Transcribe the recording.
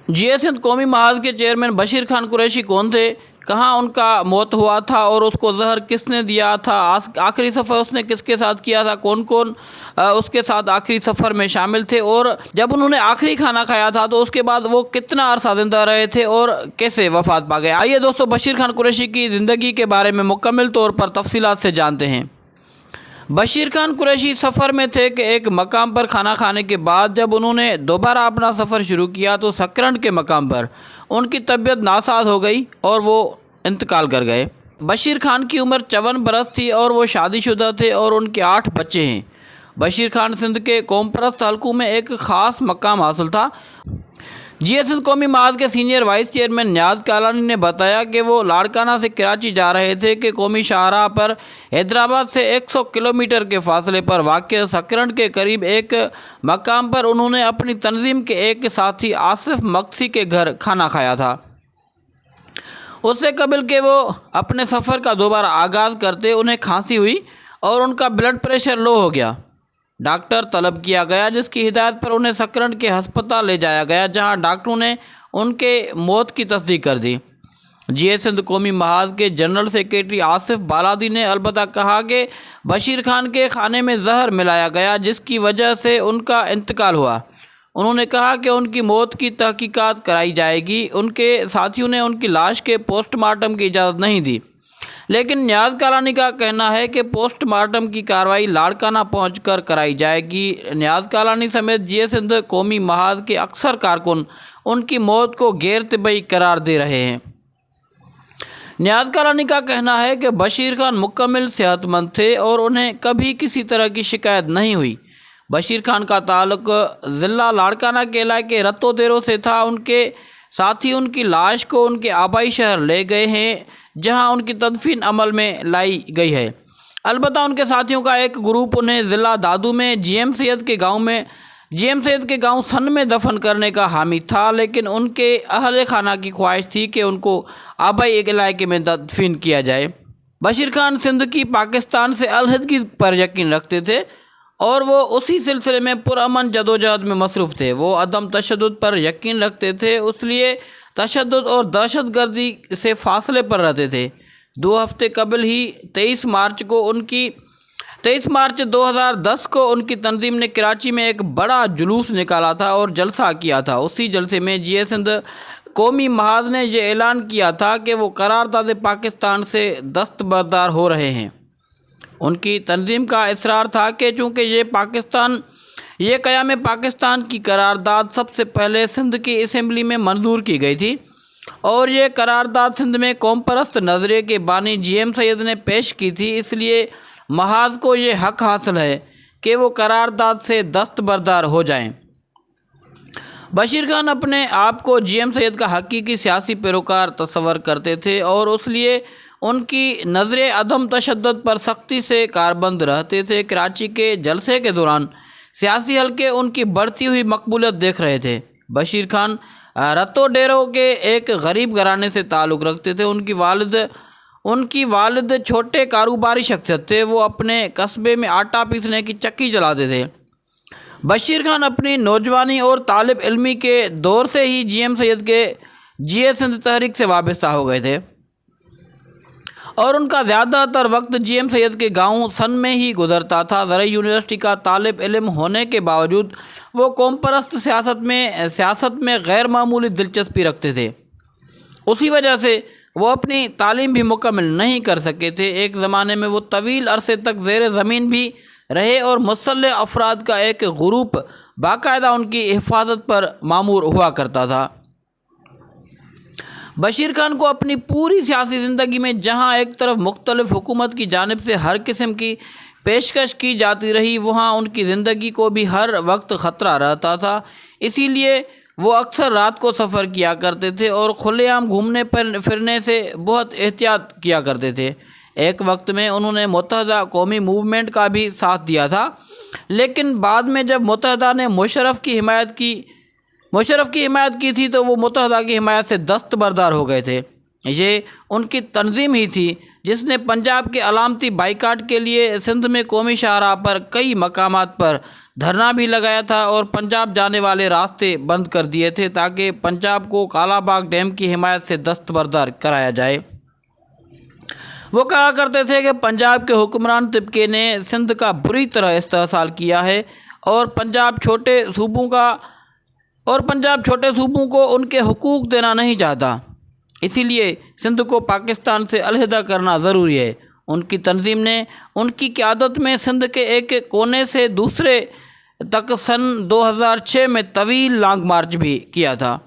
جی S ہند قومی محاذ کے chairman Bashir Khan Qureshi کون تھے، کہاں ان کا موت ہوا تھا اور اس کو زہر کس نے دیا تھا، آخری سفر اس نے کس کے ساتھ کیا تھا، کون کون اس کے ساتھ آخری سفر میں شامل تھے، اور جب انہوں نے آخری کھانا کھایا تھا تو اس کے بعد وہ کتنا عرصہ زندہ رہے تھے اور کیسے وفات پا گئے۔ آئیے دوستو بشیر خان قریشی کی زندگی کے بارے میں مکمل طور پر تفصیلات سے جانتے ہیں۔ بشیر خان قریشی سفر میں تھے کہ ایک مقام پر کھانا کھانے کے بعد جب انہوں نے دوبارہ اپنا سفر شروع کیا تو سکرنڈ کے مقام پر ان کی طبیعت ناساز ہو گئی اور وہ انتقال کر گئے۔ بشیر خان کی عمر 54 برس تھی اور وہ شادی شدہ تھے اور ان کے 8 بچے ہیں۔ بشیر خان سندھ کے قوم پرست حلقوں میں ایک خاص مقام حاصل تھا۔ جی ایس ہند قومی محاذ کے سینئر وائس چیئرمین نیاز کالانی نے بتایا کہ وہ لاڑکانہ سے کراچی جا رہے تھے کہ قومی شاہراہ پر حیدرآباد سے 100 کلومیٹر کے فاصلے پر واقع سکرنڈ کے قریب ایک مقام پر انہوں نے اپنی تنظیم کے ایک ساتھی آصف مقصی کے گھر کھانا کھایا تھا۔ اس سے قبل کہ وہ اپنے سفر کا دوبارہ آغاز کرتے انہیں کھانسی ہوئی اور ان کا بلڈ پریشر لو ہو گیا۔ ڈاکٹر طلب کیا گیا جس کی ہدایت پر انہیں سکرنڈ کے ہسپتال لے جایا گیا جہاں ڈاکٹروں نے ان کے موت کی تصدیق کر دی۔ جی ایس ہند قومی محاذ کے جنرل سیکریٹری آصف بالادی نے البتہ کہا کہ بشیر خان کے کھانے میں زہر ملایا گیا جس کی وجہ سے ان کا انتقال ہوا۔ انہوں نے کہا کہ ان کی موت کی تحقیقات کرائی جائے گی۔ ان کے ساتھیوں نے ان کی لاش کے پوسٹ مارٹم کی اجازت نہیں دی، لیکن نیاز کالانی کا کہنا ہے کہ پوسٹ مارٹم کی کارروائی لاڑکانہ پہنچ کر کرائی جائے گی۔ نیاز کالانی سمیت جی ایس ہند قومی محاذ کے اکثر کارکن ان کی موت کو غیر طبی قرار دے رہے ہیں۔ نیاز کالانی کا کہنا ہے کہ بشیر خان مکمل صحت مند تھے اور انہیں کبھی کسی طرح کی شکایت نہیں ہوئی۔ بشیر خان کا تعلق ضلع لاڑکانہ کے علاقے رتو دیرو سے تھا۔ ان کے ساتھی ان کی لاش کو ان کے آبائی شہر لے گئے ہیں جہاں ان کی تدفین عمل میں لائی گئی ہے۔ البتہ ان کے ساتھیوں کا ایک گروپ انہیں ضلع دادو میں جی ایم سید کے گاؤں سن میں دفن کرنے کا حامی تھا، لیکن ان کے اہل خانہ کی خواہش تھی کہ ان کو آبائی علاقے میں دفن کیا جائے۔ بشیر خان سندھ کی پاکستان سے علیحدگی پر یقین رکھتے تھے اور وہ اسی سلسلے میں پرامن جدوجہد میں مصروف تھے۔ وہ عدم تشدد پر یقین رکھتے تھے، اس لیے تشدد اور دہشت گردی سے فاصلے پر رہتے تھے۔ 2 ہفتے قبل ہی 23 مارچ 2010 کو ان کی تنظیم نے کراچی میں ایک بڑا جلوس نکالا تھا اور جلسہ کیا تھا۔ اسی جلسے میں جی ایس ہند قومی محاذ نے یہ اعلان کیا تھا کہ وہ قرارداد پاکستان سے دستبردار ہو رہے ہیں۔ ان کی تنظیم کا اصرار تھا کہ چونکہ یہ قیام پاکستان کی قرارداد سب سے پہلے سندھ کی اسمبلی میں منظور کی گئی تھی اور یہ قرارداد سندھ میں قوم پرست نظریے کے بانی جی ایم سید نے پیش کی تھی، اس لیے محاذ کو یہ حق حاصل ہے کہ وہ قرارداد سے دستبردار ہو جائیں۔ بشیر خان اپنے آپ کو جی ایم سید کا حقیقی سیاسی پیروکار تصور کرتے تھے اور اس لیے ان کی نظریں عدم تشدد پر سختی سے کاربند رہتے تھے۔ کراچی کے جلسے کے دوران سیاسی حلقے ان کی بڑھتی ہوئی مقبولیت دیکھ رہے تھے۔ بشیر خان رتو ڈیرو کے ایک غریب گھرانے سے تعلق رکھتے تھے۔ ان کی والد چھوٹے کاروباری شخصیت تھے، وہ اپنے قصبے میں آٹا پیسنے کی چکی چلاتے تھے۔ بشیر خان اپنی نوجوانی اور طالب علمی کے دور سے ہی جی ایم سید کے جی ایس ہند تحریک سے وابستہ ہو گئے تھے اور ان کا زیادہ تر وقت جی ایم سید کے گاؤں سن میں ہی گزرتا تھا۔ زرعی یونیورسٹی کا طالب علم ہونے کے باوجود وہ قوم پرست سیاست میں غیر معمولی دلچسپی رکھتے تھے۔ اسی وجہ سے وہ اپنی تعلیم بھی مکمل نہیں کر سکے تھے۔ ایک زمانے میں وہ طویل عرصے تک زیر زمین بھی رہے اور مسلح افراد کا ایک گروپ باقاعدہ ان کی حفاظت پر مامور ہوا کرتا تھا۔ بشیر خان کو اپنی پوری سیاسی زندگی میں جہاں ایک طرف مختلف حکومت کی جانب سے ہر قسم کی پیشکش کی جاتی رہی، وہاں ان کی زندگی کو بھی ہر وقت خطرہ رہتا تھا۔ اسی لیے وہ اکثر رات کو سفر کیا کرتے تھے اور کھلے عام گھومنے پھرنے سے بہت احتیاط کیا کرتے تھے۔ ایک وقت میں انہوں نے متحدہ قومی موومنٹ کا بھی ساتھ دیا تھا، لیکن بعد میں جب متحدہ نے مشرف کی حمایت کی تھی تو وہ متحدہ کی حمایت سے دستبردار ہو گئے تھے۔ یہ ان کی تنظیم ہی تھی جس نے پنجاب کے علامتی بائیکاٹ کے لیے سندھ میں قومی شاہراہ پر کئی مقامات پر دھرنا بھی لگایا تھا اور پنجاب جانے والے راستے بند کر دیے تھے تاکہ پنجاب کو کالا باغ ڈیم کی حمایت سے دستبردار کرایا جائے۔ وہ کہا کرتے تھے کہ پنجاب کے حکمران طبقے نے سندھ کا بری طرح استحصال کیا ہے اور پنجاب چھوٹے صوبوں کو ان کے حقوق دینا نہیں چاہتا، اسی لیے سندھ کو پاکستان سے علیحدہ کرنا ضروری ہے۔ ان کی تنظیم نے ان کی قیادت میں سندھ کے ایک کونے سے دوسرے تک سن 2006 میں طویل لانگ مارچ بھی کیا تھا۔